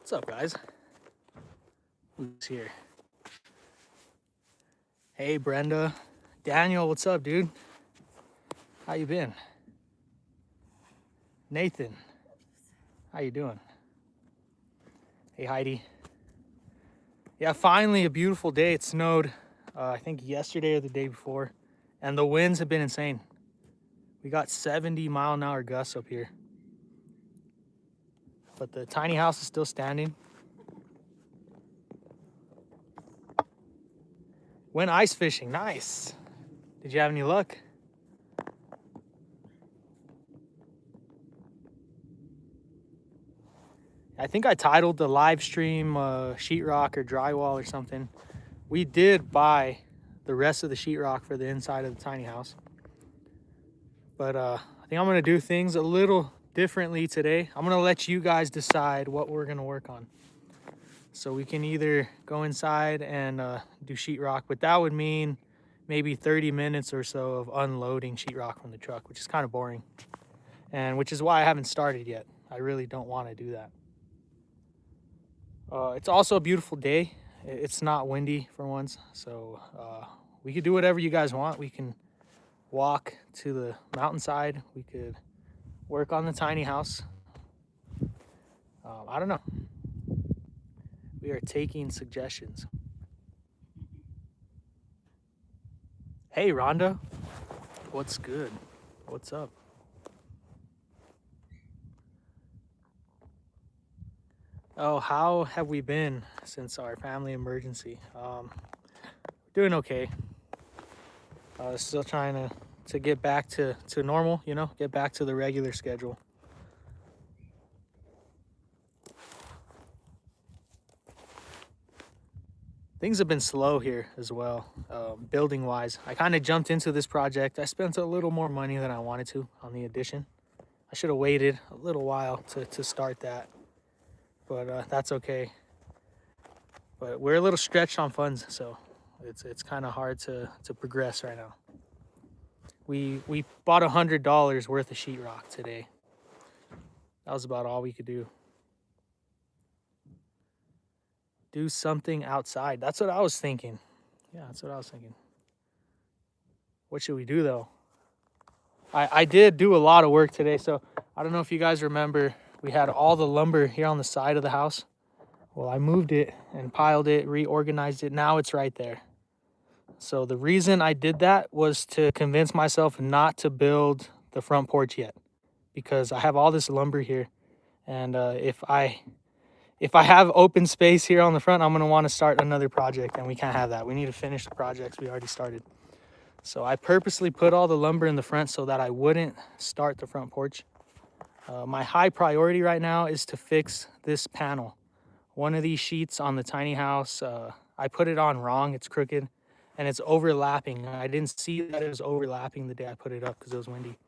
What's up, guys? Who's here? Hey, Brenda. Daniel, what's up, dude? How you been? Nathan, how you doing? Hey, Heidi. Yeah, finally a beautiful day. It snowed, I think yesterday or the day before, and the winds have been insane. We got 70-mile-an-hour gusts up here. But the tiny house is still standing. Went ice fishing, nice. Did you have any luck? I think I titled the live stream sheetrock or drywall or something. We did buy the rest of the sheetrock for the inside of the tiny house. But I think I'm gonna do things a little differently today. I'm gonna let you guys decide what we're gonna work on. So we can either go inside and do sheetrock, but that would mean maybe 30 minutes or so of unloading sheetrock from the truck, which is kind of boring. And which is why I haven't started yet. I really don't want to do that. It's also a beautiful day. It's not windy for once, so we could do whatever you guys want. We can walk to the mountainside. We could work on the tiny house. I don't know. We are taking suggestions. Hey, Rhonda. What's good? What's up? Oh, how have we been since our family emergency? Doing okay. Still trying to get back to normal, you know, get back to the regular schedule. Things have been slow here as well, building wise. I kind of jumped into this project. I spent a little more money than I wanted to on the addition. I should have waited a little while to start that, but that's okay. But we're a little stretched on funds, so it's kind of hard to progress right now. We bought $100 worth of sheetrock today. That was about all we could do. Do something outside. That's what I was thinking. Yeah, that's what I was thinking. What should we do though? I did do a lot of work today, so I don't know if you guys remember, we had all the lumber here on the side of the house. Well, I moved it and piled it, reorganized it. Now it's right there. So the reason I did that was to convince myself not to build the front porch yet, because I have all this lumber here, and if I have open space here on the front, I'm gonna want to start another project, and we can't have that. We need to finish the projects we already started. So I purposely put all the lumber in the front so that I wouldn't start the front porch. My high priority right now is to fix this panel. One of these sheets on the tiny house, I put it on wrong. It's crooked and it's overlapping. I didn't see that it was overlapping the day I put it up because it was windy.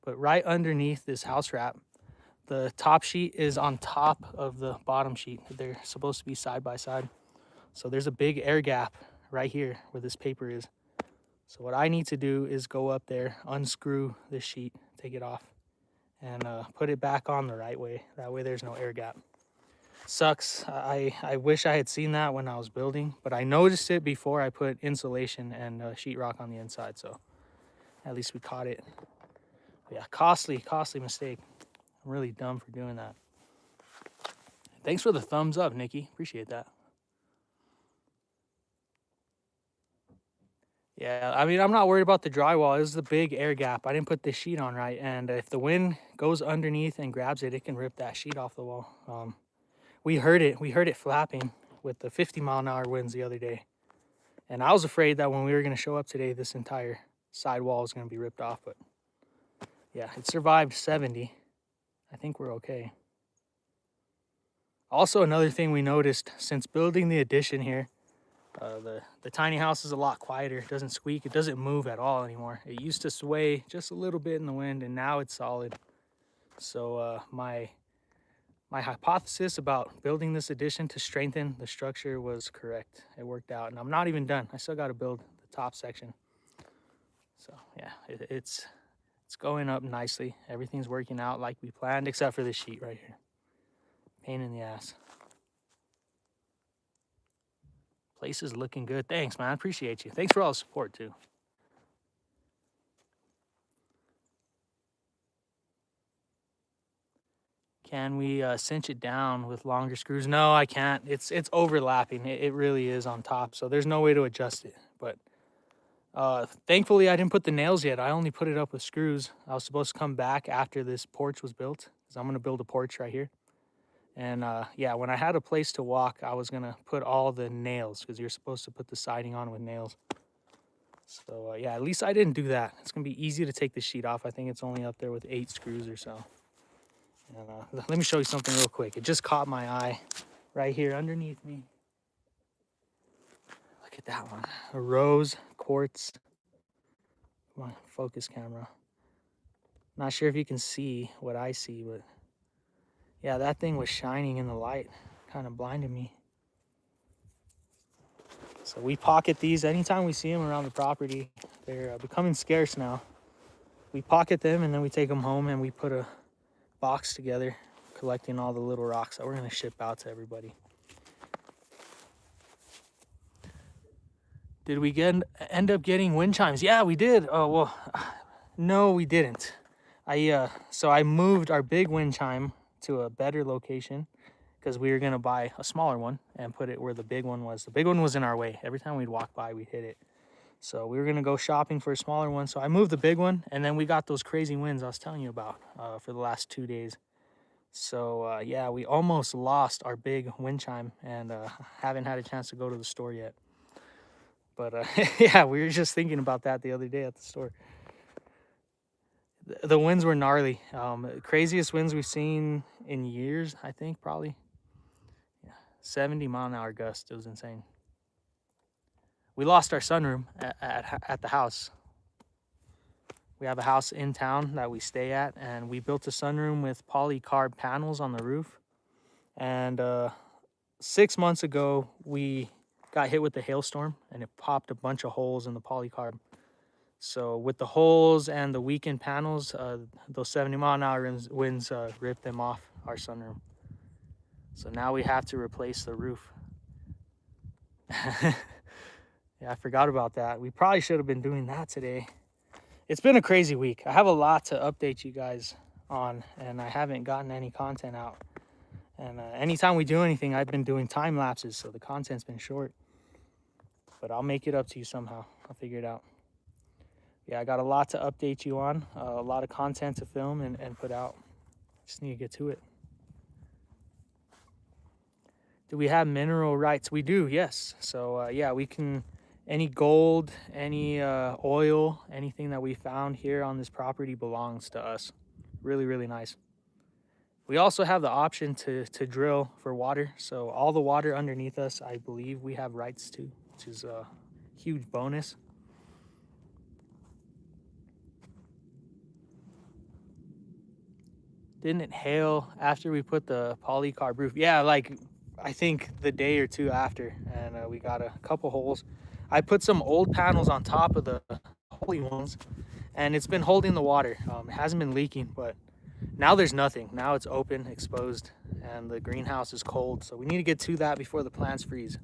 But right underneath this house wrap, the top sheet is on top of the bottom sheet. They're supposed to be side by side. So there's a big air gap right here where this paper is. So what I need to do is go up there, unscrew this sheet, take it off, and put it back on the right way. That way there's no air gap. Sucks. I wish I had seen that when I was building, but I noticed it before I put insulation and sheetrock on the inside, so at least we caught it. But yeah, costly mistake. I'm really dumb for doing that. Thanks for the thumbs up, Nikki. Appreciate that. Yeah, I mean, I'm not worried about the drywall. It was the big air gap. I didn't put this sheet on right, and if the wind goes underneath and grabs it, it can rip that sheet off the wall. We heard it flapping with the 50-mile-an-hour winds the other day, and I was afraid that when we were going to show up today, this entire side wall was going to be ripped off. But yeah, it survived 70. I think we're okay. Also, another thing we noticed since building the addition here, the tiny house is a lot quieter. It doesn't squeak. It doesn't move at all anymore. It used to sway just a little bit in the wind, and now it's solid. So my hypothesis about building this addition to strengthen the structure was correct. It worked out, and I'm not even done. I still got to build the top section. So yeah, it's going up nicely. Everything's working out like we planned, except for this sheet right here. Pain in the ass. Place is looking good. Thanks, man. I appreciate you. Thanks for all the support, too. Can we cinch it down with longer screws? No, I can't. It's overlapping. It really is on top, so there's no way to adjust it. But thankfully, I didn't put the nails yet. I only put it up with screws. I was supposed to come back after this porch was built, because I'm going to build a porch right here. And yeah, when I had a place to walk, I was going to put all the nails, because you're supposed to put the siding on with nails. So yeah, at least I didn't do that. It's going to be easy to take the sheet off. I think it's only up there with 8 screws or so. And let me show you something real quick. It just caught my eye right here underneath me. Look at that one. A rose quartz. Come on, focus camera. Not sure if you can see what I see, but yeah, that thing was shining in the light. Kind of blinded me. So we pocket these anytime we see them around the property. They're becoming scarce now. We pocket them and then we take them home and we put a box together, collecting all the little rocks that we're going to ship out to everybody. Did we end up getting wind chimes? Yeah, we did. Oh, well, no, we didn't. So I moved our big wind chime to a better location because we were going to buy a smaller one and put it where the big one was. The big one was in our way. Every time we'd walk by, we'd hit it. So we were going to go shopping for a smaller one. So I moved the big one, and then we got those crazy winds I was telling you about for the last 2 days. So yeah, we almost lost our big wind chime, and haven't had a chance to go to the store yet. But yeah, we were just thinking about that the other day at the store. The winds were gnarly. Craziest winds we've seen in years, I think, probably. Yeah, 70-mile-an-hour gust. It was insane. We lost our sunroom at the house. We have a house in town that we stay at, and we built a sunroom with polycarb panels on the roof. And 6 months ago, we got hit with a hailstorm, and it popped a bunch of holes in the polycarb. So with the holes and the weakened panels, those 70-mile-an-hour winds ripped them off our sunroom. So now we have to replace the roof. Yeah, I forgot about that. We probably should have been doing that today. It's been a crazy week. I have a lot to update you guys on, and I haven't gotten any content out. And anytime we do anything, I've been doing time lapses, so the content's been short. But I'll make it up to you somehow. I'll figure it out. Yeah, I got a lot to update you on, a lot of content to film and put out. Just need to get to it. Do we have mineral rights? We do, yes. So yeah, we can, any gold, any oil, anything that we found here on this property belongs to us. Really, really nice. We also have the option to drill for water. So all the water underneath us, I believe we have rights to, which is a huge bonus. Didn't it hail after we put the polycarb roof? Yeah, like I think the day or two after, and we got a couple holes. I put some old panels on top of the holy ones, and it's been holding the water. It hasn't been leaking, but now there's nothing. Now it's open, exposed, and the greenhouse is cold. So we need to get to that before the plants freeze.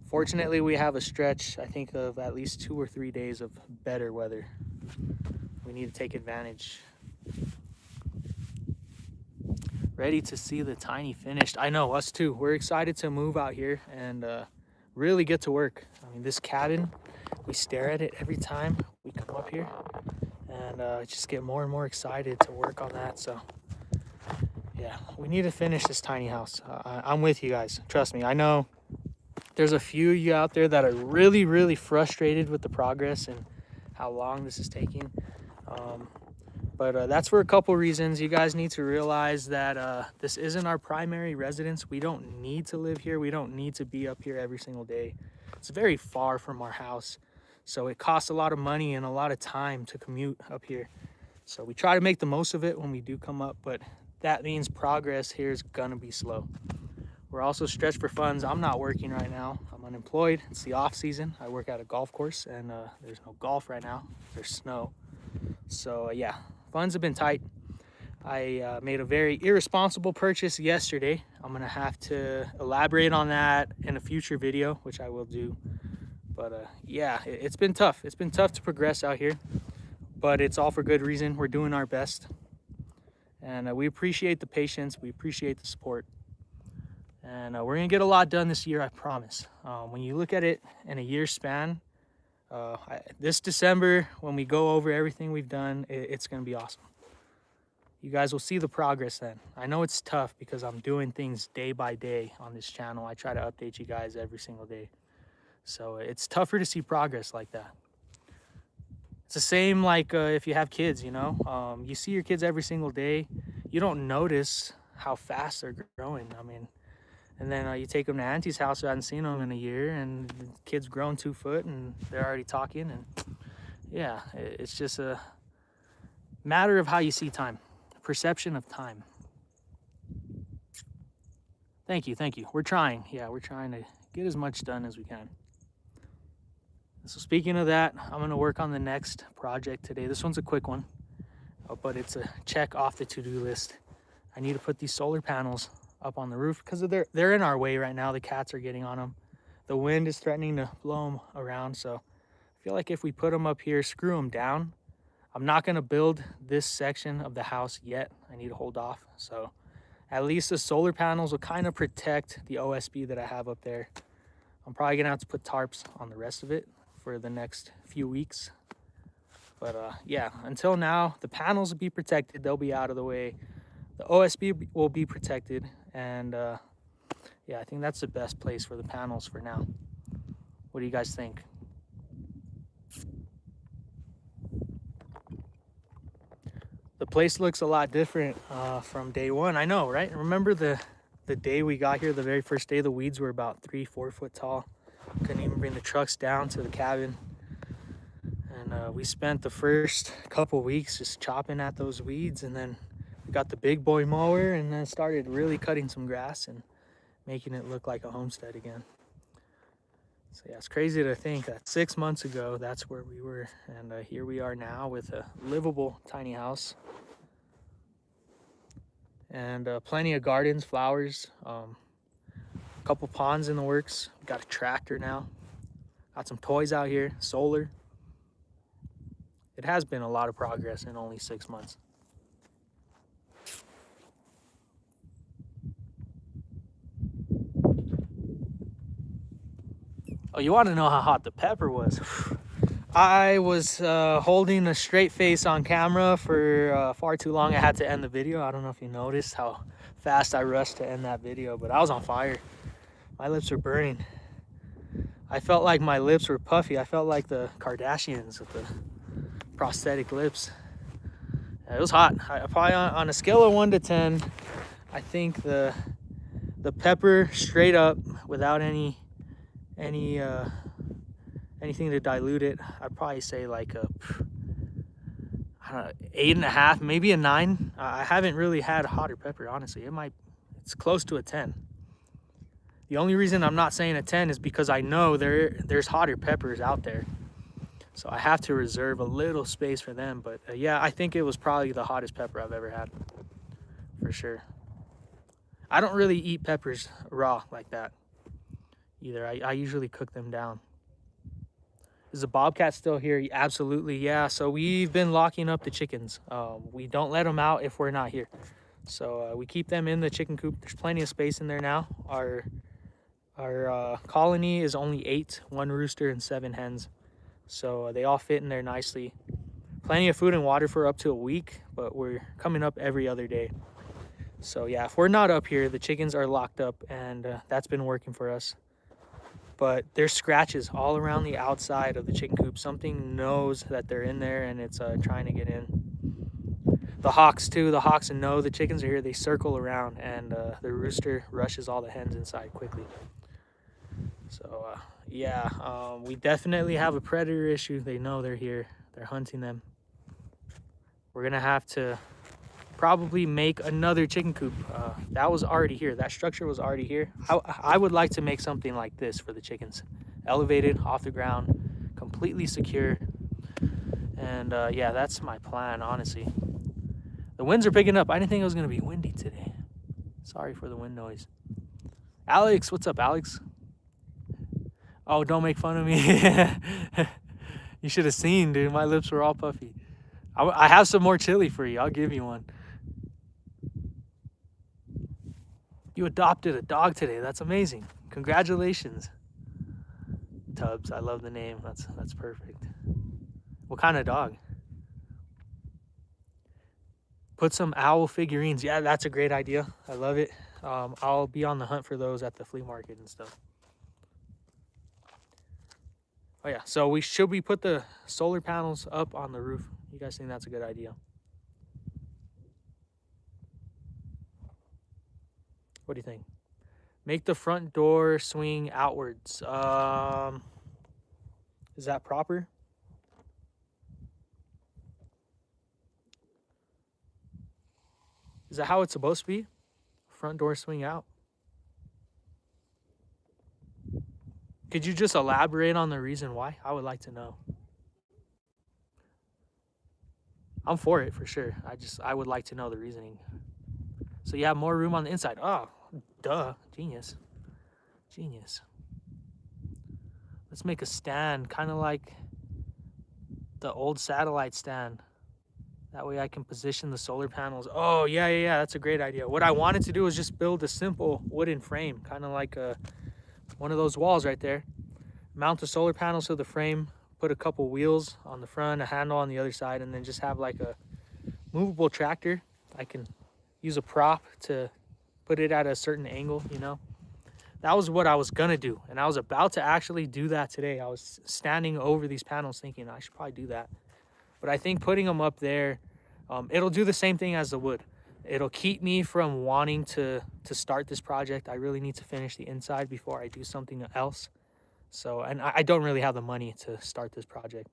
Fortunately, we have a stretch, I think, of at least 2 or 3 days of better weather. We need to take advantage. Ready to see the tiny finished. I know, us too. We're excited to move out here and really get to work. I mean, this cabin, we stare at it every time we come up here, and just get more and more excited to work on that. So yeah, we need to finish this tiny house. I'm with you guys. Trust me. I know there's a few of you out there that are really, really frustrated with the progress and how long this is taking. But that's for a couple reasons. You guys need to realize that this isn't our primary residence. We don't need to live here. We don't need to be up here every single day. It's very far from our house. So it costs a lot of money and a lot of time to commute up here. So we try to make the most of it when we do come up, but that means progress here is gonna be slow. We're also stretched for funds. I'm not working right now. I'm unemployed. It's the off season. I work at a golf course, and there's no golf right now. There's snow. So yeah, funds have been tight. I made a very irresponsible purchase yesterday. I'm gonna have to elaborate on that in a future video, which I will do. But yeah, it's been tough. It's been tough to progress out here, but it's all for good reason. We're doing our best, and we appreciate the patience. We appreciate the support, and we're gonna get a lot done this year, I promise. When you look at it in a year span, this December, when we go over everything we've done, it's gonna be awesome. You guys will see the progress then. I know it's tough because I'm doing things day by day on this channel. I try to update you guys every single day. So it's tougher to see progress like that. It's the same like if you have kids, you know, you see your kids every single day. You don't notice how fast they're growing. I mean, and then you take them to Auntie's house who hadn't seen them in a year, and the kid's grown 2 foot and they're already talking. And yeah, it's just a matter of how you see time. Perception of time. Thank you. We're trying. Yeah, we're trying to get as much done as we can. So speaking of that, I'm going to work on the next project today. This one's a quick one, but it's a check off the to-do list. I need to put these solar panels up on the roof because they're in our way right now. The cats are getting on them. The wind is threatening to blow them around. So I feel like if we put them up here, screw them down, I'm not going to build this section of the house yet. I need to hold off. So at least the solar panels will kind of protect the OSB that I have up there. I'm probably going to have to put tarps on the rest of it for the next few weeks. But yeah, until now, the panels will be protected. They'll be out of the way. The OSB will be protected. And yeah, I think that's the best place for the panels for now. What do you guys think? The place looks a lot different from day one. I know, right? Remember the day we got here, the very first day, the weeds were about 3-4 foot tall. Couldn't even bring the trucks down to the cabin. And we spent the first couple weeks just chopping at those weeds. And then we got the big boy mower and then started really cutting some grass and making it look like a homestead again. So yeah, it's crazy to think that 6 months ago, that's where we were. And here we are now with a livable tiny house. And plenty of gardens, flowers, a couple ponds in the works. We got a tractor now. Got some toys out here, solar. It has been a lot of progress in only 6 months. Oh, you want to know how hot the pepper was? I was holding a straight face on camera for far too long. I had to end the video. I don't know if you noticed how fast I rushed to end that video, but I was on fire. My lips were burning. I felt like my lips were puffy. I felt like the Kardashians with the prosthetic lips. It was hot. I probably on a scale of 1 to 10, I think the pepper straight up without anything to dilute it, I'd probably say like a, I don't know, 8.5, maybe a 9. I haven't really had hotter pepper, honestly. It's close to a 10. The only reason I'm not saying a 10 is because I know there's hotter peppers out there. So I have to reserve a little space for them. But yeah, I think it was probably the hottest pepper I've ever had, for sure. I don't really eat peppers raw like that either. I usually cook them down. Is the bobcat still here? Absolutely, yeah. So we've been locking up the chickens. We don't let them out if we're not here. So we keep them in the chicken coop. There's plenty of space in there now. Our colony is only 8, 1 rooster and 7 hens. So they all fit in there nicely. Plenty of food and water for up to a week, but we're coming up every other day. So yeah, if we're not up here, the chickens are locked up, and that's been working for us. But there's scratches all around the outside of the chicken coop. Something knows that they're in there, and it's trying to get in. The hawks too, the hawks know the chickens are here. They circle around, and the rooster rushes all the hens inside quickly. So yeah, we definitely have a predator issue. They know they're here. They're hunting them. We're gonna have to probably make another chicken coop. That was already here. That structure was already here. I would like to make something like this for the chickens. Elevated, off the ground, completely secure. And yeah, that's my plan, honestly. The winds are picking up. I didn't think it was going to be windy today. Sorry for the wind noise. Alex, what's up, Alex? Oh, don't make fun of me. You should have seen, dude. My lips were all puffy. I have some more chili for you. I'll give you one. You adopted a dog today. That's amazing. Congratulations. Tubbs, I love the name. That's perfect. What kind of dog? Put some owl figurines. Yeah, that's a great idea. I love it. I'll be on the hunt for those at the flea market and stuff. Oh yeah, so should we put the solar panels up on the roof? You guys think that's a good idea? What do you think? Make the front door swing outwards. Is that proper? Is that how it's supposed to be? Front door swing out. Could you just elaborate on the reason why? I would like to know. I'm for it for sure. I would like to know the reasoning. So you have more room on the inside. Oh, duh. Genius. Genius. Let's make a stand, kind of like the old satellite stand. That way I can position the solar panels. Oh, yeah. That's a great idea. What I wanted to do is just build a simple wooden frame, kind of like one of those walls right there. Mount the solar panels to the frame, put a couple wheels on the front, a handle on the other side, and then just have like a movable tractor. I can use a prop to put it at a certain angle, you know. That was what I was gonna do, and I was about to actually do that today. I was standing over these panels thinking I should probably do that. But I think putting them up there, it'll do the same thing as the wood. It'll keep me from wanting to start this project. I really need to finish the inside before I do something else. So, and I don't really have the money to start this project.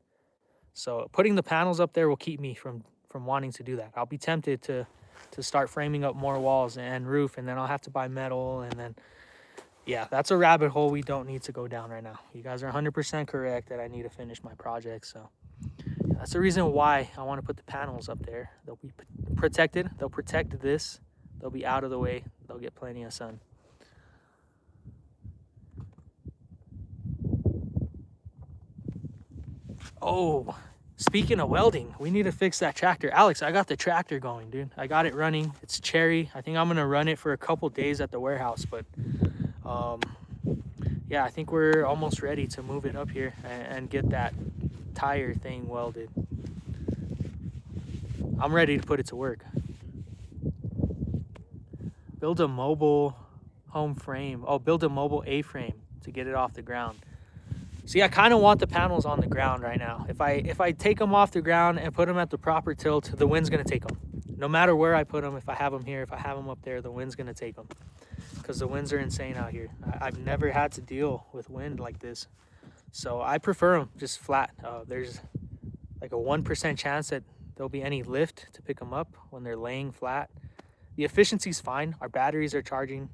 So putting the panels up there will keep me from wanting to do that. I'll be tempted to start framing up more walls and roof, and then I'll have to buy metal, and then, yeah, that's a rabbit hole we don't need to go down right now. You guys are 100% correct that I need to finish my project, so yeah, that's the reason why I want to put the panels up there. They'll be protected. They'll protect this. They'll be out of the way. They'll get plenty of sun. Oh, speaking of welding, we need to fix that tractor. Alex, I got the tractor going, dude. I got it running. It's cherry. I think I'm going to run it for a couple days at the warehouse, but yeah, I think we're almost ready to move it up here and get that tire thing welded. I'm ready to put it to work. Build a mobile home frame. Oh, build a mobile A-frame to get it off the ground. See, I kind of want the panels on the ground right now. If I take them off the ground and put them at the proper tilt, the wind's going to take them. No matter where I put them, if I have them here, if I have them up there, the wind's going to take them. Because the winds are insane out here. I've never had to deal with wind like this. So I prefer them just flat. There's like a 1% chance that there'll be any lift to pick them up when they're laying flat. The efficiency's fine. Our batteries are charging.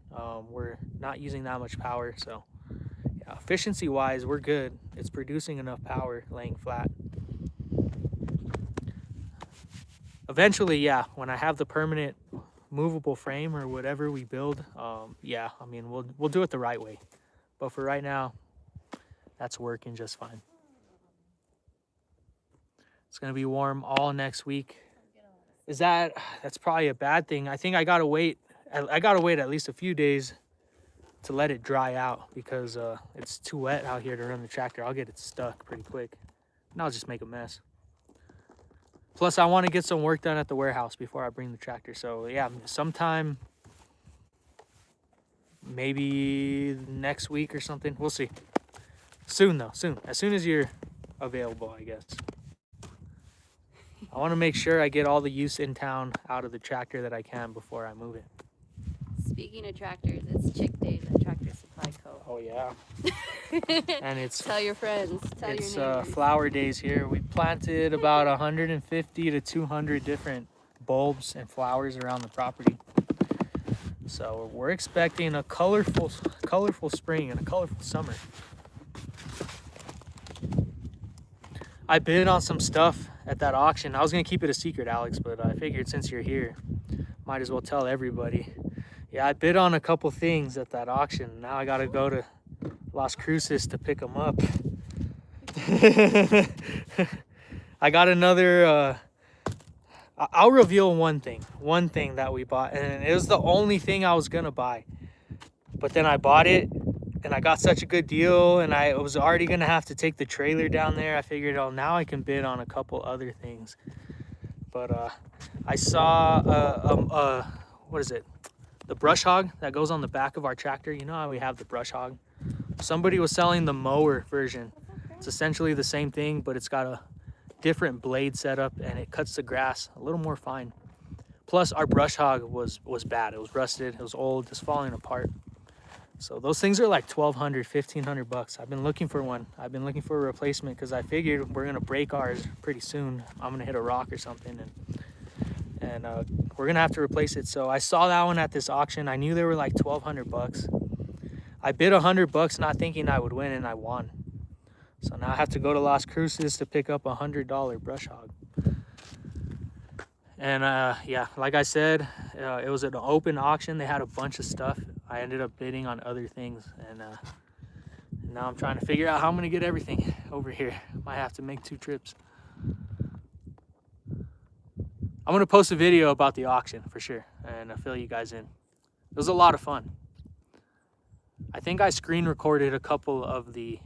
We're not using that much power, so yeah, efficiency wise we're good. It's producing enough power laying flat. Eventually, yeah, when I have the permanent movable frame or whatever we build, yeah, I mean we'll do it the right way. But for right now, that's working just fine. It's gonna be warm all next week. That's probably a bad thing. I think I gotta wait at least a few days to let it dry out because it's too wet out here to run the tractor. I'll get it stuck pretty quick and I'll just make a mess. Plus I want to get some work done at the warehouse before I bring the tractor. So yeah, sometime maybe next week or something. We'll see. Soon though, soon. As soon as you're available, I guess. I want to make sure I get all the use in town out of the tractor that I can before I move it. Speaking of tractors, it's Chick Days at Tractor Supply Co. Oh yeah. And it's tell your friends, tell your neighbors. Flower days here. We planted about 150 to 200 different bulbs and flowers around the property. So we're expecting a colorful spring and a colorful summer. I bid on some stuff at that auction. I was gonna keep it a secret, Alex, but I figured since you're here, might as well tell everybody. Yeah, I bid on a couple things at that auction. Now I gotta go to Las Cruces to pick them up. I got another, I'll reveal one thing that we bought, and it was the only thing I was gonna buy. But then I bought it, and I got such a good deal, and I was already gonna have to take the trailer down there. I figured, oh, now I can bid on a couple other things. But I saw, what is it? The brush hog that goes on the back of our tractor. You know how we have the brush hog? Somebody was selling the mower version. It's essentially the same thing, but it's got a different blade setup, and it cuts the grass a little more fine. Plus, our brush hog was bad. It was rusted, it was old, it's falling apart. So those things are like $1,200, $1,500. I've been looking for one. I've been looking for a replacement because I figured we're gonna break ours pretty soon. I'm gonna hit a rock or something, and we're gonna have to replace it. So I saw that one at this auction. I knew they were like $1,200. I bid $100, not thinking I would win, and I won. So now I have to go to Las Cruces to pick up a $100 brush hog. And yeah, like I said, it was an open auction. They had a bunch of stuff. I ended up bidding on other things, and now I'm trying to figure out how I'm gonna get everything over here. Might have to make 2 trips. I'm gonna post a video about the auction for sure, and fill you guys in. It was a lot of fun. I think I screen recorded a couple of the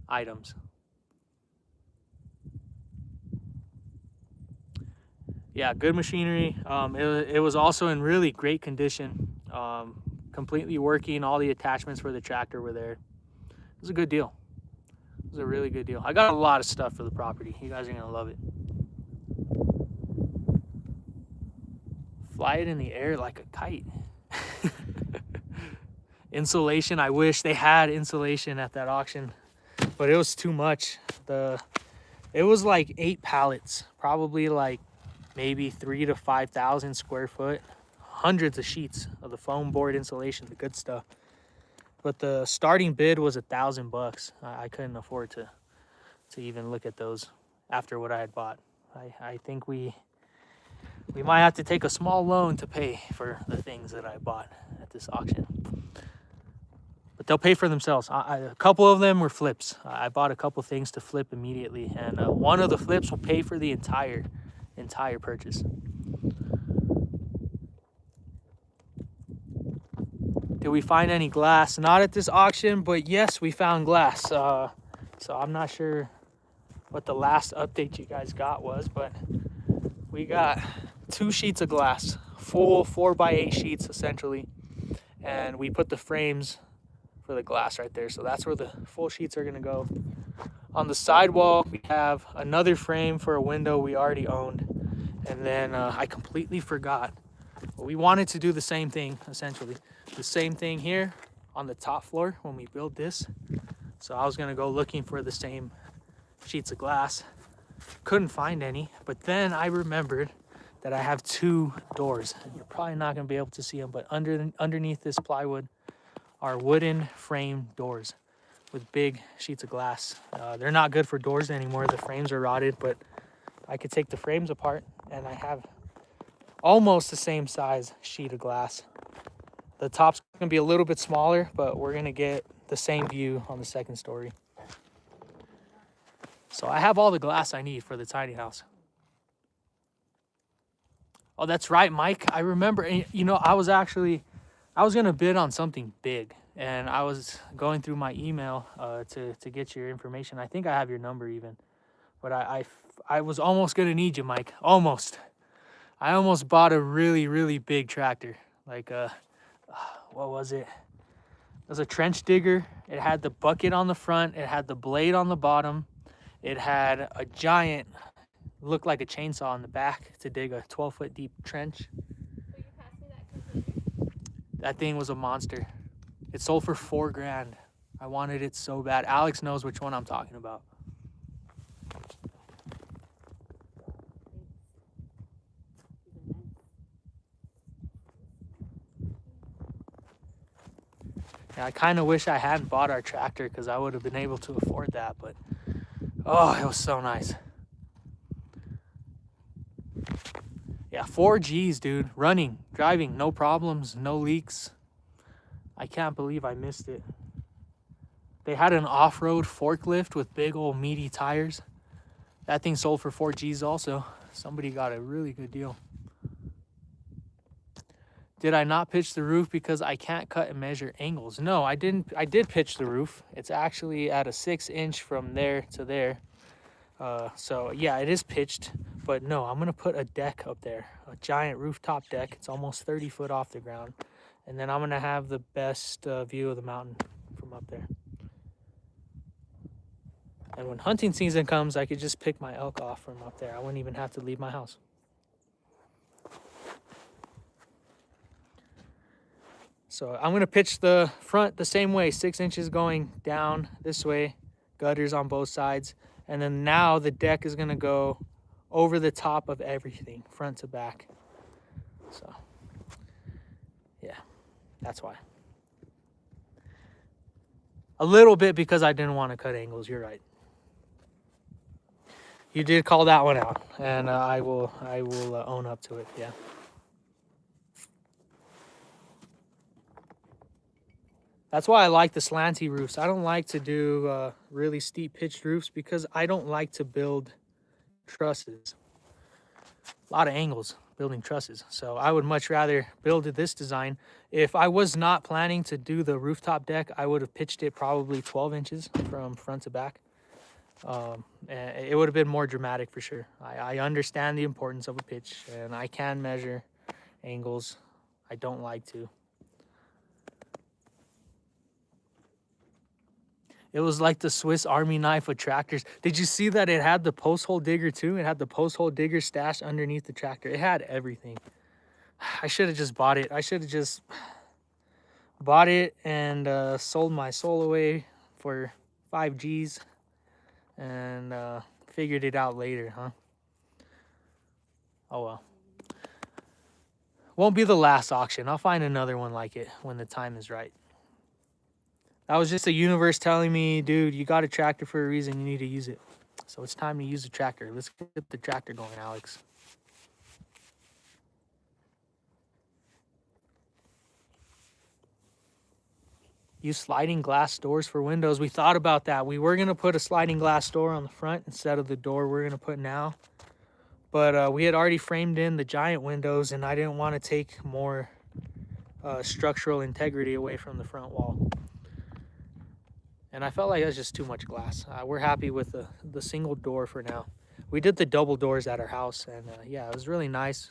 items. Yeah, good machinery. It was also in really great condition. Completely working. All the attachments for the tractor were there. It was a good deal. It was a really good deal. I got a lot of stuff for the property. You guys are gonna love it. Fly it in the air like a kite. Insulation. I wish they had insulation at that auction, but it was too much. It was like 8 pallets, probably like maybe 3,000 to 5,000 square foot, hundreds of sheets of the foam board insulation, the good stuff. But the starting bid was $1,000. I couldn't afford to even look at those after what I had bought. I think we might have to take a small loan to pay for the things that I bought at this auction. But they'll pay for themselves. A couple of them were flips. I bought a couple things to flip immediately, and one of the flips will pay for the entire purchase. Did we find any glass? Not at this auction, but yes, we found glass. So I'm not sure what the last update you guys got was, but we got 2 sheets of glass, full 4x8 sheets essentially, and we put the frames for the glass right there. So that's where the full sheets are gonna go. On the sidewall, we have another frame for a window we already owned. And then I completely forgot. We wanted to do the same thing, essentially. The same thing here on the top floor when we build this. So I was gonna go looking for the same sheets of glass. Couldn't find any, but then I remembered that I have 2 doors. You're probably not gonna be able to see them, but underneath this plywood are wooden frame doors with big sheets of glass. They're not good for doors anymore. The frames are rotted, but I could take the frames apart and I have almost the same size sheet of glass. The top's gonna be a little bit smaller, but we're gonna get the same view on the second story. So I have all the glass I need for the tiny house. Oh, that's right, Mike. I remember, you know, I was gonna bid on something big, and I was going through my email to get your information. I think I have your number even, but I was almost gonna need you, Mike. Almost. I almost bought a really, really big tractor. Like what was it? It was a trench digger. It had the bucket on the front. It had the blade on the bottom. It had a giant, looked like a chainsaw on the back to dig a 12-foot deep trench. Will you pass me that container? That thing was a monster. It sold for $4 grand. I wanted it so bad. Alex knows which one I'm talking about. Yeah, I kind of wish I hadn't bought our tractor because I would have been able to afford that, but oh, it was so nice. 4Gs, dude. Running, driving, no problems, no leaks. I can't believe I missed it. They had an off-road forklift with big old meaty tires. That thing sold for 4Gs also. Somebody got a really good deal. Did I not pitch the roof because I can't cut and measure angles? No, I didn't. I did pitch the roof. It's actually at a 6-inch from there to there. So yeah, it is pitched, but no, I'm gonna put a deck up there, a giant rooftop deck. It's almost 30 foot off the ground. And then I'm gonna have the best view of the mountain from up there. And when hunting season comes, I could just pick my elk off from up there. I wouldn't even have to leave my house. So I'm gonna pitch the front the same way, 6 inches going down this way, gutters on both sides. And then now the deck is gonna go over the top of everything, front to back. So yeah, that's why. A little bit because I didn't want to cut angles, you're right. You did call that one out, and I will own up to it, yeah. That's why I like the slanty roofs. I don't like to do really steep pitched roofs because I don't like to build trusses. A lot of angles building trusses. So I would much rather build this design. If I was not planning to do the rooftop deck, I would have pitched it probably 12 inches from front to back. And it would have been more dramatic for sure. I understand the importance of a pitch, and I can measure angles. I don't like to. It was like the Swiss Army knife of tractors. Did you see that it had the post hole digger too? It had the post hole digger stashed underneath the tractor. It had everything. I should have just bought it. I should have just bought it and sold my soul away for 5Gs and figured it out later, huh? Oh well. Won't be the last auction. I'll find another one like it when the time is right. That was just the universe telling me, dude, you got a tractor for a reason. You need to use it. So it's time to use the tractor. Let's get the tractor going, Alex. Use sliding glass doors for windows. We thought about that. We were going to put a sliding glass door on the front instead of the door we're going to put now. But we had already framed in the giant windows, and I didn't want to take more structural integrity away from the front wall. And I felt like that's just too much glass. We're happy with the single door for now. We did the double doors at our house, and yeah, it was really nice.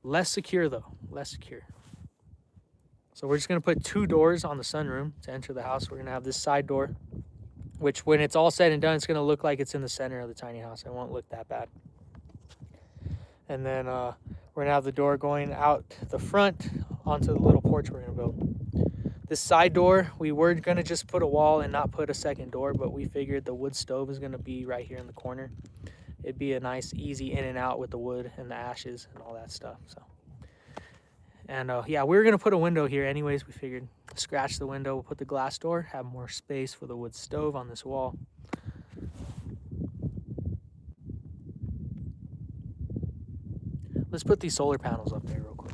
Less secure though, less secure. So we're just gonna put 2 doors on the sunroom to enter the house. We're gonna have this side door, which when it's all said and done, it's gonna look like it's in the center of the tiny house. It won't look that bad. And then we're gonna have the door going out the front onto the little porch we're gonna build. This side door, we were gonna just put a wall and not put a second door, but we figured the wood stove is gonna be right here in the corner. It'd be a nice, easy in and out with the wood and the ashes and all that stuff. So, and yeah, we were gonna put a window here anyways. We figured scratch the window, we'll put the glass door, have more space for the wood stove on this wall. Let's put these solar panels up there real quick.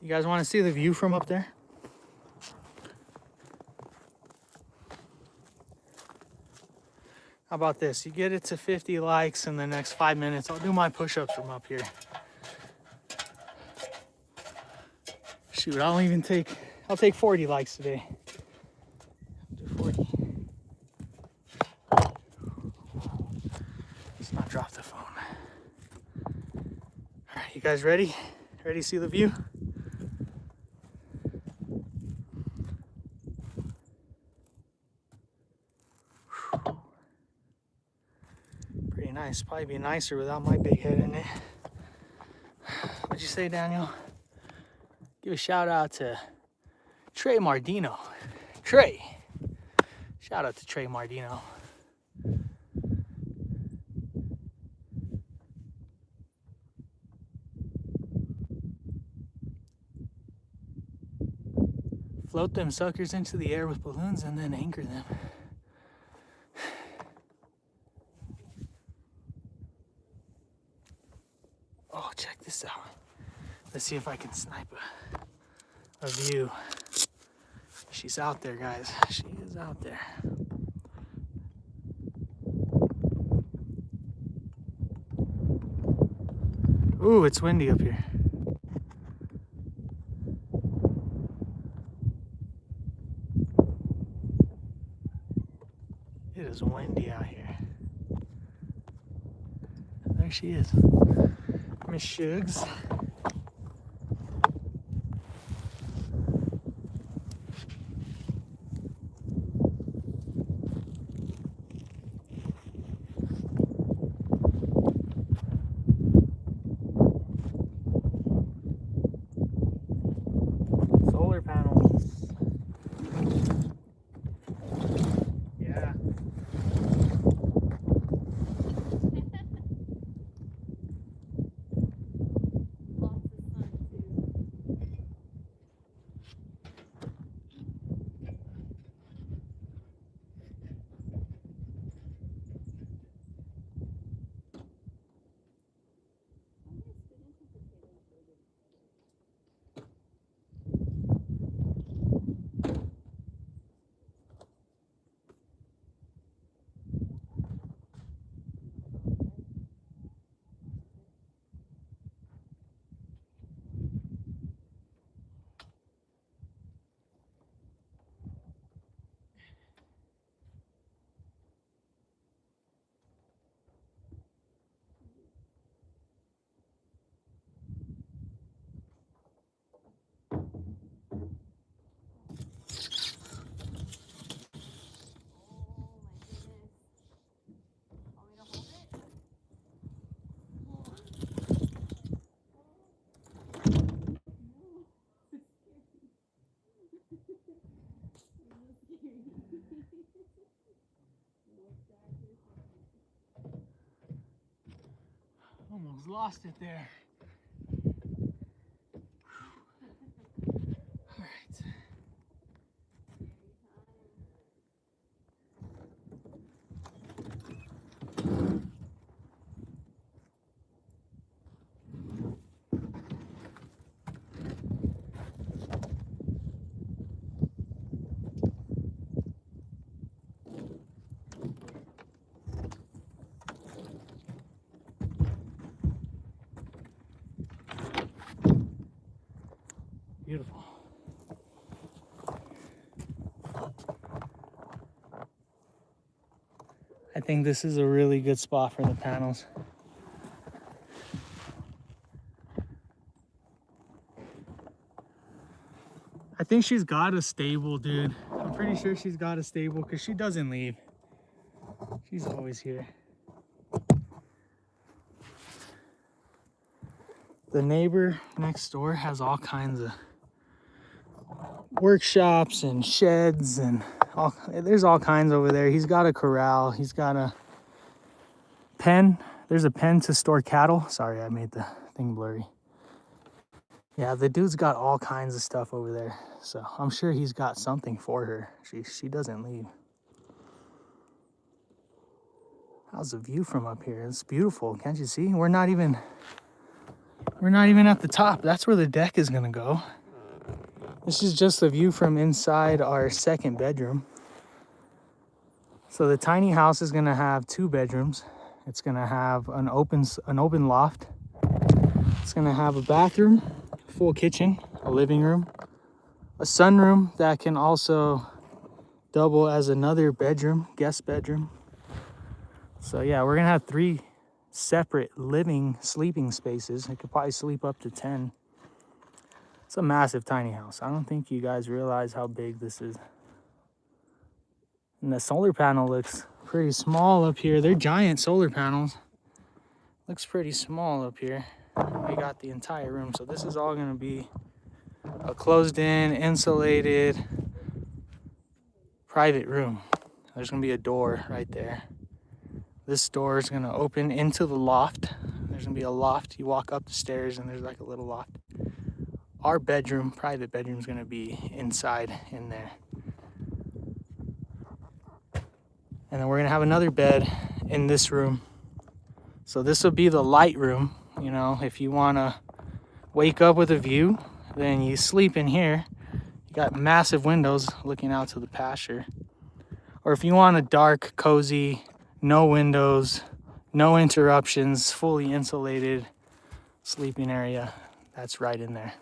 You guys want to see the view from up there? How about this? You get it to 50 likes in the next 5 minutes. I'll do my push-ups from up here. Shoot, I'll take 40 likes today. Do 40. Let's not drop the phone. All right, you guys ready? Ready to see the view? Pretty nice. Probably be nicer without my big head in it. What'd you say, Daniel? Give a shout out to Trey Mardino. Trey. Shout out to Trey Mardino. Float them suckers into the air with balloons and then anchor them. Oh, check this out. Let's see if I can snipe a view. She's out there, guys. She is out there. Ooh, it's windy up here. It is windy out here. There she is. Miss Shugs. Solar panels. Yeah. Lots of sun too. Almost lost it there. All right. Beautiful. I think this is a really good spot for the panels. I think she's got a stable, dude. I'm pretty sure she's got a stable because she doesn't leave. She's always here. The neighbor next door has all kinds of workshops and sheds and there's all kinds over there. He's got a corral. He's got a pen. There's a pen to store cattle. Sorry, I made the thing blurry. Yeah, the dude's got all kinds of stuff over there. So I'm sure he's got something for her. She doesn't leave. How's the view from up here? It's beautiful. Can't you see? We're not even We're not even at the top. That's where the deck is gonna go. This is just the view from inside our second bedroom. So the tiny house is gonna have 2 bedrooms. It's gonna have an open loft. It's gonna have a bathroom, full kitchen, a living room, a sunroom that can also double as another bedroom, guest bedroom. So yeah, we're gonna have 3 separate sleeping spaces. I could probably sleep up to 10. It's a massive tiny house. I don't think you guys realize how big this is. And the solar panel looks pretty small up here. They're giant solar panels. Looks pretty small up here. We got the entire room. So this is all gonna be a closed in, insulated, private room. There's gonna be a door right there. This door is gonna open into the loft. There's gonna be a loft. You walk up the stairs and there's like a little loft. Our bedroom, private bedroom, is gonna be inside in there. And then we're gonna have another bed in this room. So this will be the light room. You know, if you wanna wake up with a view, then you sleep in here. You got massive windows looking out to the pasture. Or if you want a dark, cozy, no windows, no interruptions, fully insulated sleeping area, that's right in there.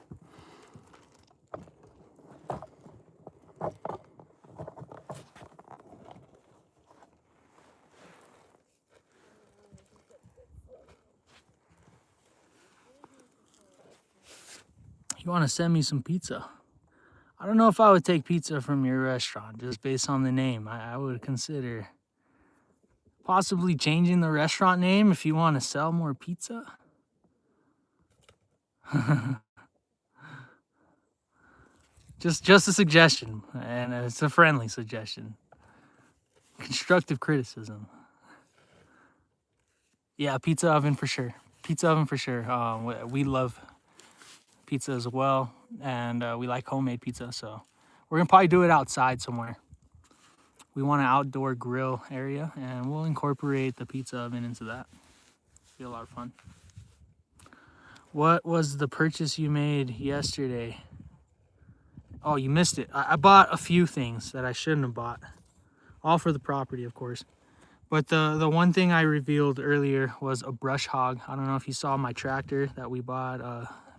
You want to send me some pizza? I don't know if I would take pizza from your restaurant just based on the name. I would consider possibly changing the restaurant name if you want to sell more pizza. just a suggestion, and it's a friendly suggestion. Constructive criticism. Yeah, pizza oven for sure. Pizza oven for sure. We love pizza as well, and we like homemade pizza, so we're gonna probably do it outside somewhere. We want an outdoor grill area, and we'll incorporate the pizza oven into that. It'll be a lot of fun. What was the purchase you made yesterday? Oh, you missed it. I bought a few things that I shouldn't have bought. All for the property, of course. But the one thing I revealed earlier was a brush hog. I don't know if you saw my tractor that we bought.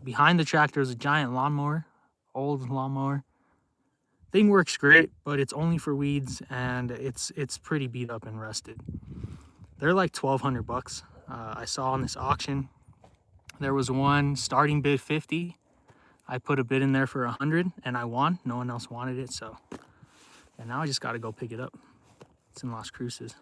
Behind the tractor is a giant lawnmower, old lawnmower. Thing works great, but it's only for weeds, and it's pretty beat up and rusted. They're like $1,200. I saw on this auction. There was one starting bid 50. I put a bid in there for 100, and I won. No one else wanted it, so. And now I just got to go pick it up. It's in Las Cruces.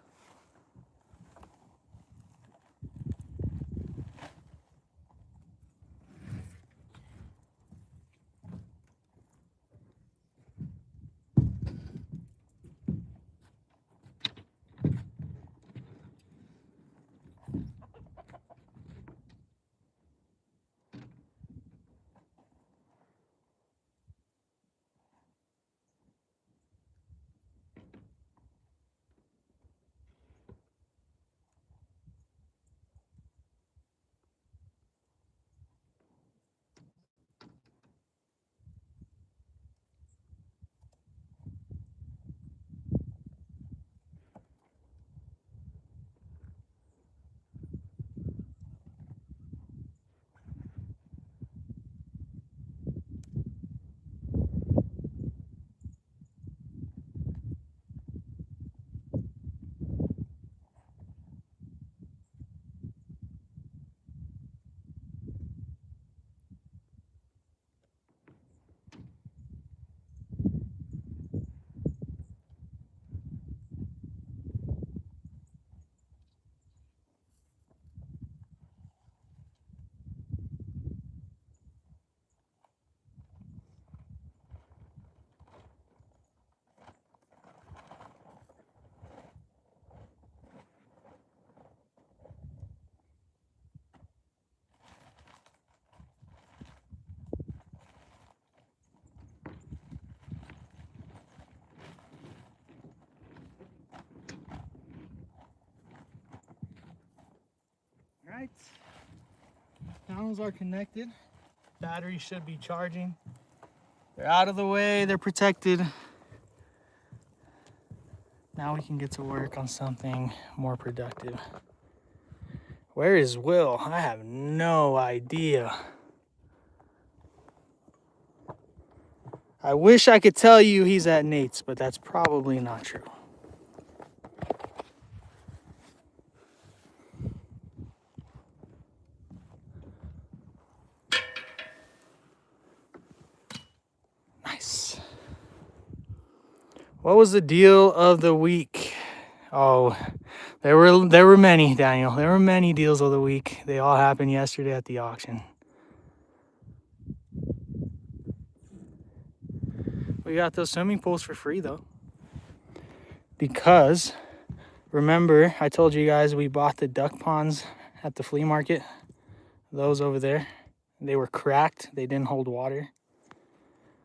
Right. Panels are connected. Battery should be charging. They're out of the way, they're protected. Now we can get to work on something more productive. Where is Will? I have no idea. I wish I could tell you he's at Nate's, but that's probably not true. Nice. What was the deal of the week? Oh, there were many, Daniel. There were many deals of the week. They all happened yesterday at the auction. We got those swimming pools for free though. Because remember, I told you guys we bought the duck ponds at the flea market. Those over there. They were cracked. They didn't hold water.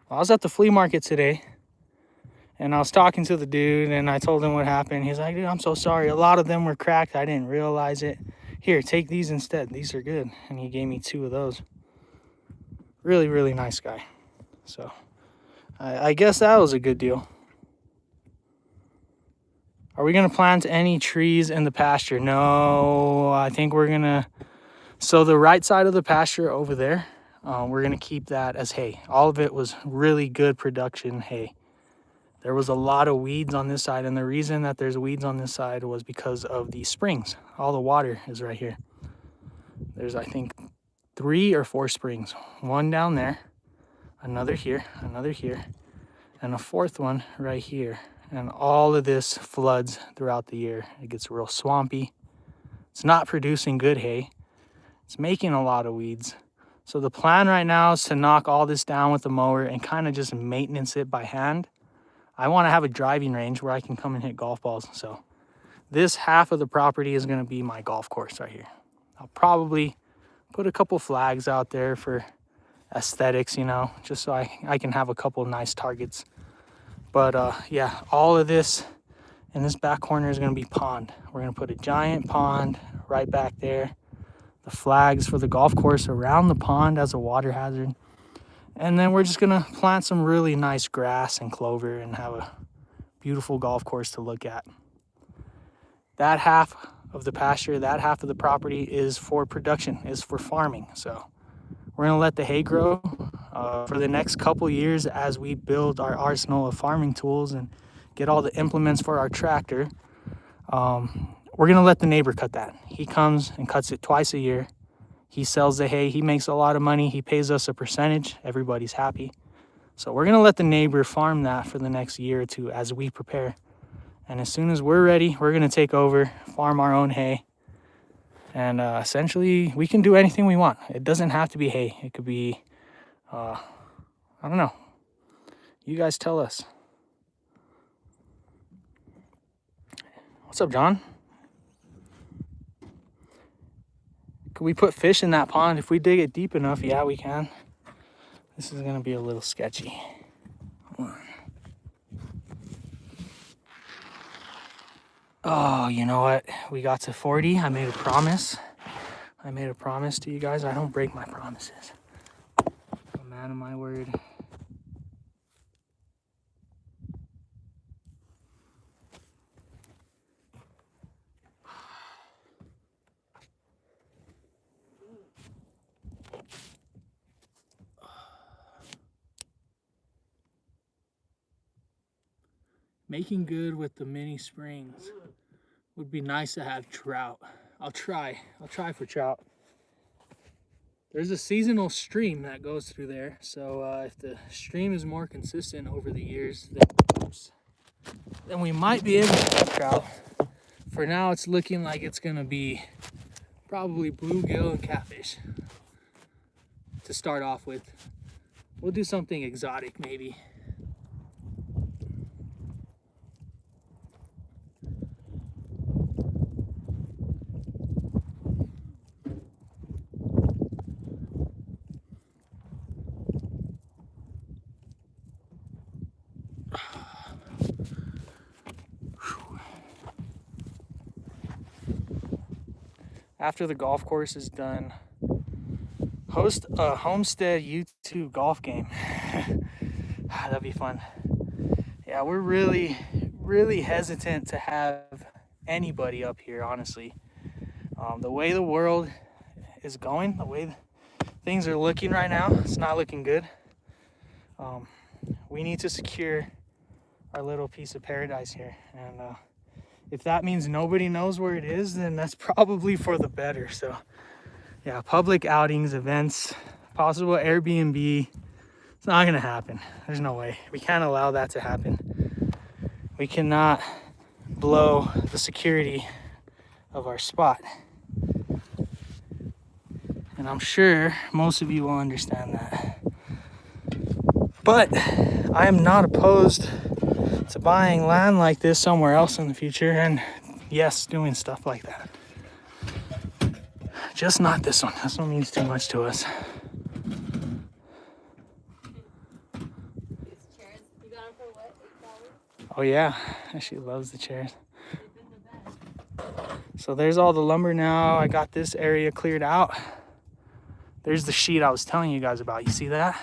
Well, I was at the flea market today. And I was talking to the dude and I told him what happened. He's like, dude, I'm so sorry. A lot of them were cracked. I didn't realize it. Here, take these instead. These are good. And he gave me 2 of those. Really, really nice guy. So I guess that was a good deal. Are we going to plant any trees in the pasture? No, I think we're going to. So the right side of the pasture over there, we're going to keep that as hay. All of it was really good production hay. There was a lot of weeds on this side, and the reason that there's weeds on this side was because of the springs. All the water is right here. There's, I think, 3 or 4 springs. One down there, another here, and a 4th one right here. And all of this floods throughout the year. It gets real swampy. It's not producing good hay. It's making a lot of weeds. So the plan right now is to knock all this down with the mower and kind of just maintenance it by hand. I want to have a driving range where I can come and hit golf balls. So this half of the property is going to be my golf course right here. I'll probably put a couple flags out there for aesthetics, you know, just so I can have a couple nice targets. But yeah, all of this in this back corner is going to be pond. We're going to put a giant pond right back there. The flags for the golf course around the pond as a water hazard. And then we're just going to plant some really nice grass and clover and have a beautiful golf course to look at. That half of the pasture, that half of the property is for production, is for farming. So we're going to let the hay grow for the next couple years as we build our arsenal of farming tools and get all the implements for our tractor. We're going to let the neighbor cut that. He comes and cuts it twice a year. He sells the hay. He makes a lot of money. He pays us a percentage. Everybody's happy. So we're going to let the neighbor farm that for the next year or 2 as we prepare. And as soon as we're ready, we're going to take over, farm our own hay. And essentially, we can do anything we want. It doesn't have to be hay. It could be, I don't know. You guys tell us. What's up, John? Could we put fish in that pond? If we dig it deep enough, yeah, we can. This is going to be a little sketchy. Hold on. Oh, you know what? We got to 40. I made a promise. I made a promise to you guys. I don't break my promises. I'm a man of my word. Making good with the mini springs. Would be nice to have trout. I'll try for trout. There's a seasonal stream that goes through there. So if the stream is more consistent over the years, then we might be able to have trout. For now, it's looking like it's gonna be probably bluegill and catfish to start off with. We'll do something exotic maybe. After the golf course is done, Host a homestead YouTube golf game. That'd be fun. Yeah, we're really hesitant to have anybody up here, honestly. The way the world is going, the way things are looking right now, it's not looking good. We need to secure our little piece of paradise here. And if that means nobody knows where it is, then that's probably for the better. So yeah, public outings, events, possible Airbnb, it's not gonna happen. There's no way. We can't allow that to happen. We cannot blow the security of our spot. And I'm sure most of you will understand that. But I am not opposed to buying land like this somewhere else in the future, and yes, doing stuff like that. Just not this one. This one means too much to us. These chairs, you got them for what, $8? Oh yeah, she loves the chairs. So there's all the lumber now. I got this area cleared out. There's the sheet I was telling you guys about. You see that?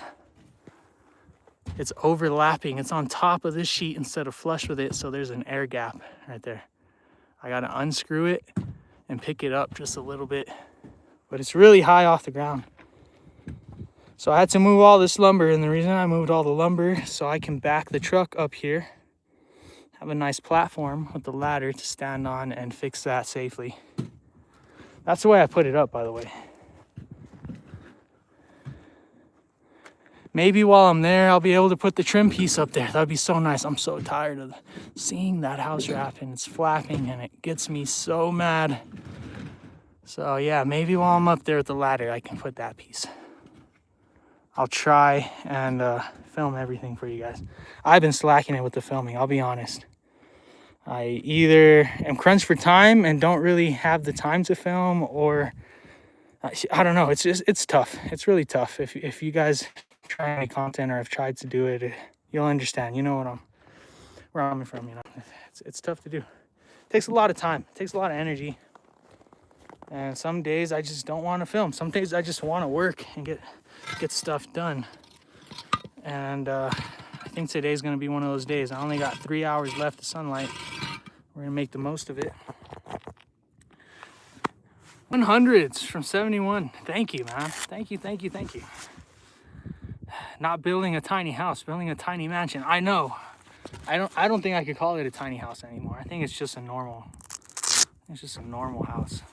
It's overlapping. It's on top of this sheet instead of flush with it, so there's an air gap right there. I gotta unscrew it and pick it up just a little bit, but it's really high off the ground. So I had to move all this lumber, and the reason I moved all the lumber so I can back the truck up here, have a nice platform with the ladder to stand on and fix that safely. That's the way I put it up, by the way. Maybe while I'm there, I'll be able to put the trim piece up there. That'd be so nice. I'm so tired of seeing that house wrap and it's flapping and it gets me so mad. So yeah, maybe while I'm up there with the ladder, I can put that piece. I'll try and film everything for you guys. I've been slacking it with the filming, I'll be honest. I either am crunched for time and don't really have the time to film, or I don't know. It's tough. It's really tough. If you guys try any content or have tried to do it, you'll understand. You know where I'm from. You know, it's tough to do. It takes a lot of time. It takes a lot of energy. And some days I just don't want to film. Some days I just want to work and get stuff done. And I think today's gonna be one of those days. I only got 3 hours left of sunlight. We're gonna make the most of it. 100s from 71. Thank you, man. Thank you. Not building a tiny house, building a tiny mansion. I know. I don't think I could call it a tiny house anymore. I think it's just a normal house.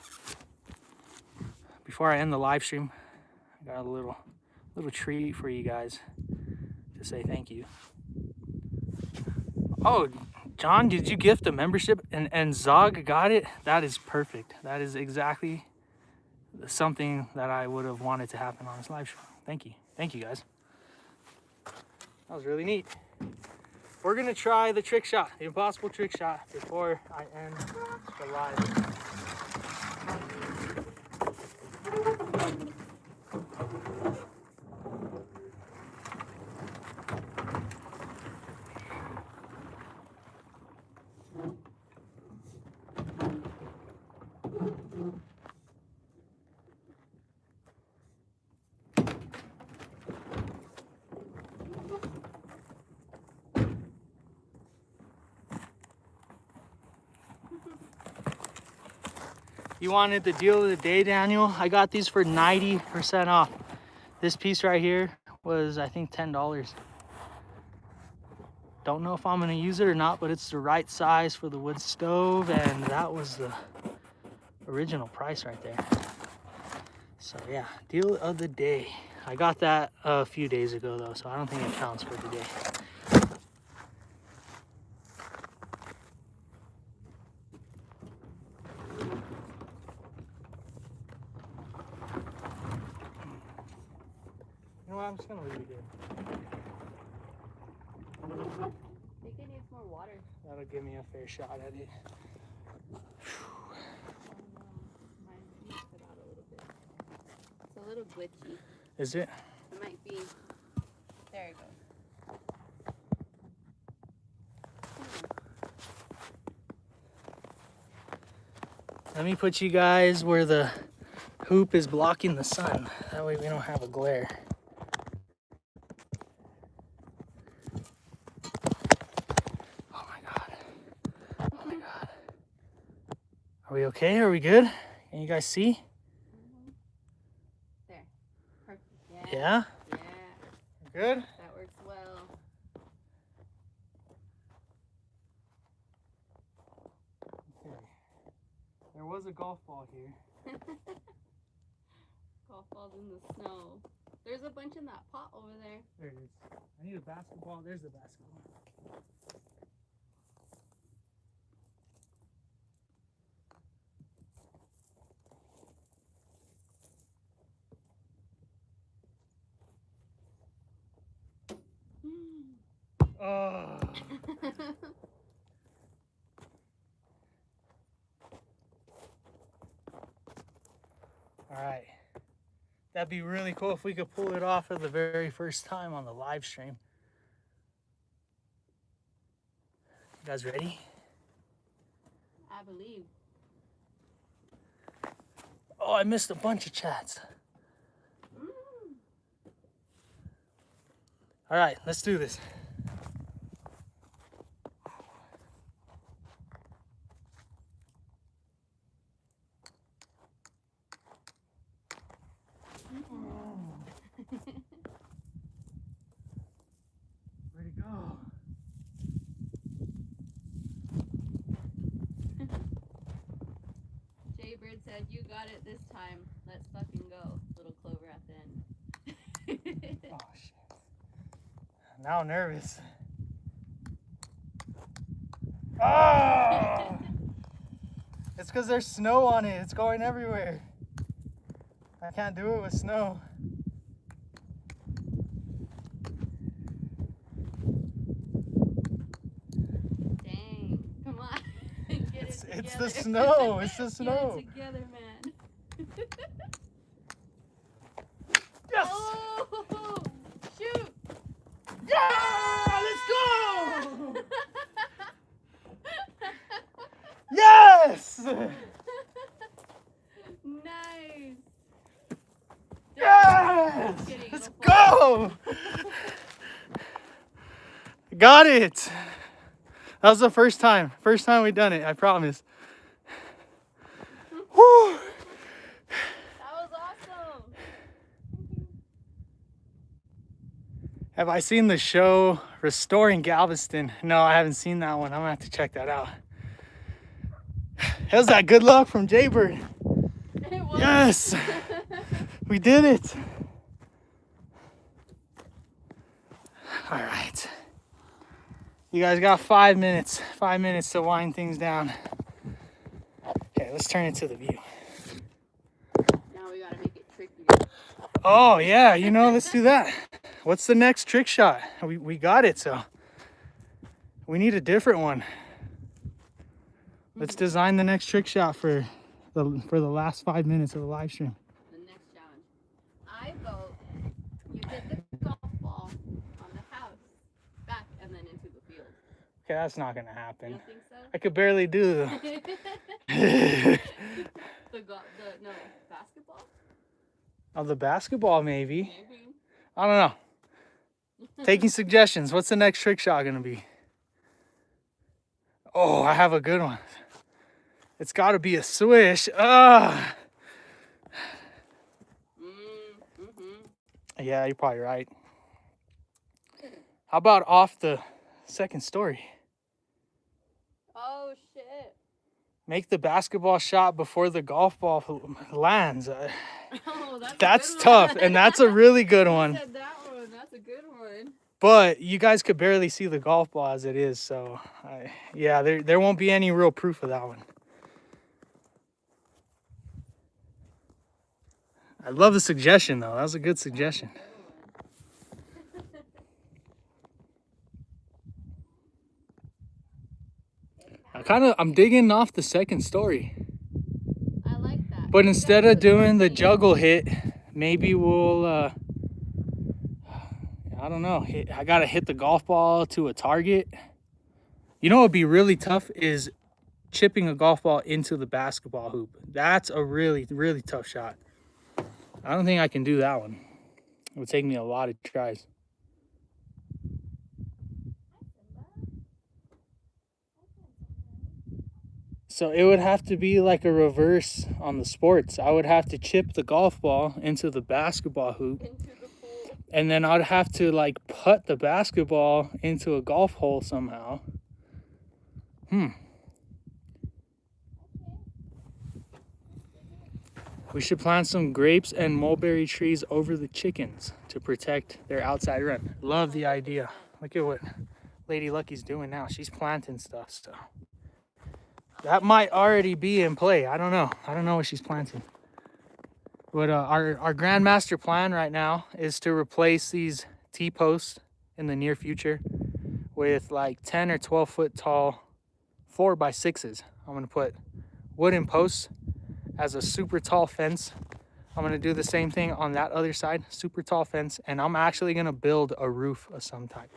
Before I end the live stream, I got a little treat for you guys to say thank you. Oh, John, did you gift a membership and Zog got it? That is perfect. That is exactly something that I would have wanted to happen on this live stream. Thank you guys. That was really neat. We're gonna try the trick shot, the impossible trick shot, before I end the live. You wanted the deal of the day, Daniel? I got these for 90% off. This piece right here was, I think, $10. Don't know if I'm gonna use it or not, but it's the right size for the wood stove, and that was the original price right there. So yeah, deal of the day. I got that a few days ago though, so I don't think it counts for today. You know what, I'm just gonna leave it here. I think it needs more water. That'll give me a fair shot at it. Mine needs to put out a little bit. It's a little glitchy. Is it? It might be. There it goes. Let me put you guys where the hoop is blocking the sun. That way we don't have a glare. Oh my God. Oh my God. Are we okay? Are we good? Can you guys see? There. Perfect. Yeah? Yeah. Good? That works well. Okay. There was a golf ball here. Golf balls in the snow. There's a bunch in that pot over there. There it is. I need a basketball. There's the basketball. Oh. All right. That'd be really cool if we could pull it off for the very first time on the live stream. You guys ready? I believe. Oh, I missed a bunch of chats. All right, let's do this. Where'd it go? Jaybird said, "You got it this time. Let's fucking go." Little clover at the end. Oh, shit. Now I'm nervous. Oh! It's because there's snow on it. It's going everywhere. I can't do it with snow. Dang. Come on. Get it together. It's the snow. It's the snow. Get it together, man. Yes! Oh, shoot. Yeah! Let's go! Yes! Nice. Yes! Just kidding, Let's it'll fall. go! Got it! That was the first time. First time we done it, I promise. Whew. That was awesome. Have I seen the show Restoring Galveston? No, I haven't seen that one. I'm gonna have to check that out. How's that good luck from Jaybird? It was. Yes! We did it! All right. You guys got 5 minutes. 5 minutes to wind things down. Okay, let's turn it to the view. Now we gotta make it tricky. Oh, yeah, you know, let's do that. What's the next trick shot? We got it, so we need a different one. Let's design the next trick shot for the last 5 minutes of the live stream. The next challenge. I vote you hit the golf ball on the house, back, and then into the field. Okay, that's not gonna You happen. don't think so? I could barely do the. No, basketball? Of the basketball, maybe. Maybe. I don't know. Taking suggestions. What's the next trick shot gonna be? Oh, I have a good one. It's got to be a swish. Ah. Yeah, you're probably right. How about off the second story? Oh, shit. Make the basketball shot before the golf ball lands. Oh, That's a good tough, one. and that's a really good one. You said that one. That's a good one. But you guys could barely see the golf ball as it is, so yeah, there won't be any real proof of that one. I love the suggestion, though. That was a good suggestion. I'm digging off the second story. I like that. But instead of doing the juggle hit, maybe we'll, I don't know. I got to hit the golf ball to a target. You know what would be really tough is chipping a golf ball into the basketball hoop. That's a really, really tough shot. I don't think I can do that one. It would take me a lot of tries. So it would have to be like a reverse on the sports. I would have to chip the golf ball into the basketball hoop. Into the pool. And then I'd have to like putt the basketball into a golf hole somehow. We should plant some grapes and mulberry trees over the chickens to protect their outside run. Love the idea. Look at what Lady Lucky's doing now. She's planting stuff. So that might already be in play. I don't know. I don't know what she's planting. But our grandmaster plan right now is to replace these T-posts in the near future with like 10 or 12 foot tall 4x6s. I'm going to put wooden posts as a super tall fence. I'm going to do the same thing on that other side, super tall fence, and I'm actually going to build a roof of some type.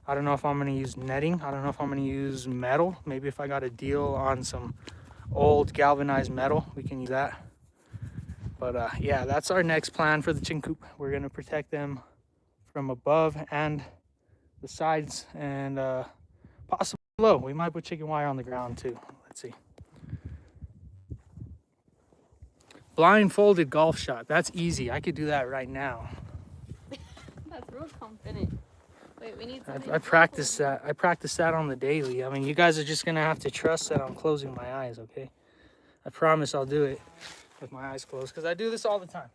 I don't know if I'm going to use netting. I don't know if I'm going to use metal. Maybe if I got a deal on some old galvanized metal, we can use that. But yeah, that's our next plan for the chicken coop. We're going to protect them from above and the sides and possibly below. We might put chicken wire on the ground too. Let's see. Blindfolded golf shot. That's easy. I could do that right now. That's real confident. Wait, we need something. I practice that. I practice that on the daily. I mean, you guys are just gonna have to trust that I'm closing my eyes, okay? I promise I'll do it with my eyes closed because I do this all the time.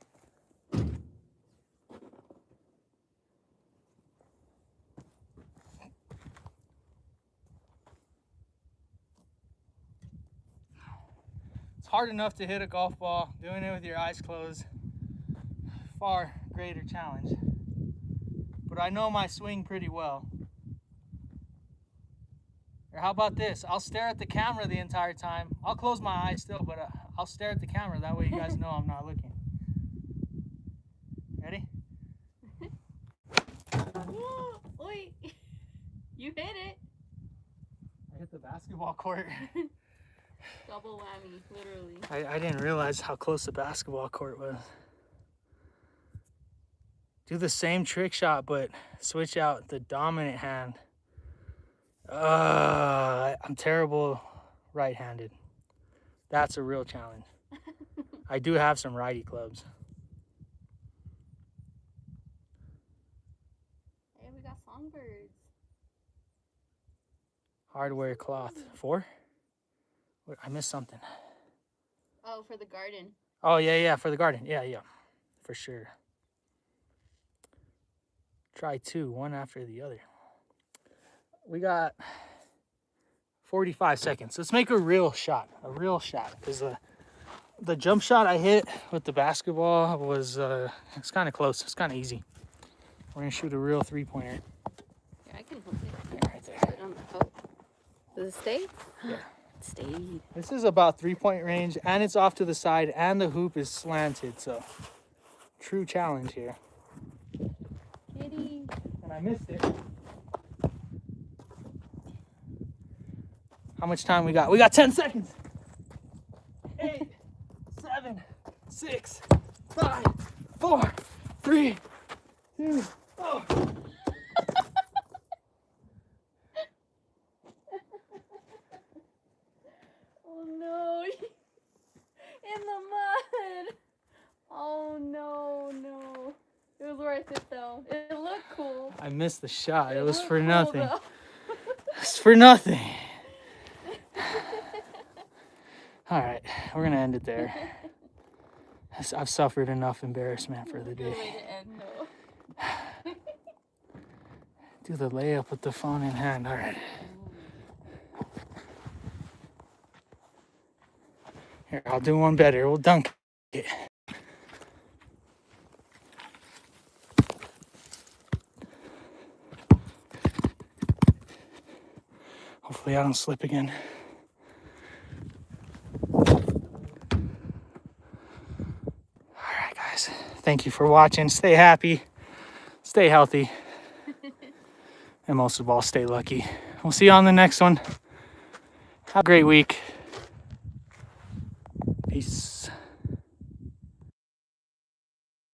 It's hard enough to hit a golf ball. Doing it with your eyes closed, far greater challenge. But I know my swing pretty well. Or how about this? I'll stare at the camera the entire time. I'll close my eyes still, but I'll stare at the camera. That way you guys know I'm not looking. Ready? Wait, you hit it. I hit the basketball court. Double whammy, literally. I didn't realize how close the basketball court was. Do the same trick shot, but switch out the dominant hand. I'm terrible right-handed. That's a real challenge. I do have some righty clubs. Hey, we got songbirds. Hardware cloth. 4? Wait, I missed something. Oh, for the garden. Oh, yeah, for the garden. Yeah, for sure. Try 2, one after the other. We got 45 seconds. Let's make a real shot, because the jump shot I hit with the basketball was it's kind of close. It's kind of easy. We're gonna shoot a real 3-pointer. Yeah, I can hold it. Yeah, right there. Put it on the, oh. Does it stay? Yeah. It stayed. This is about 3-point range, and it's off to the side, and the hoop is slanted. So, true challenge here. Kitty. And I missed it. How much time we got? We got 10 seconds. 8, 7, 6, 5, 4, 3, 2, oh. Oh no. In the mud. Oh no. It was worth it though. It looked cool. I missed the shot. It was looked for cool, nothing. though. It's for nothing. All right, we're gonna end it there. I've suffered enough embarrassment for the Good way day. to end though. Do the layup with the phone in hand. All right. Here, I'll do one better. We'll dunk it. Hopefully I don't slip again. Alright guys, thank you for watching. Stay happy, stay healthy, and most of all, stay lucky. We'll see you on the next one. Have a great week. Peace.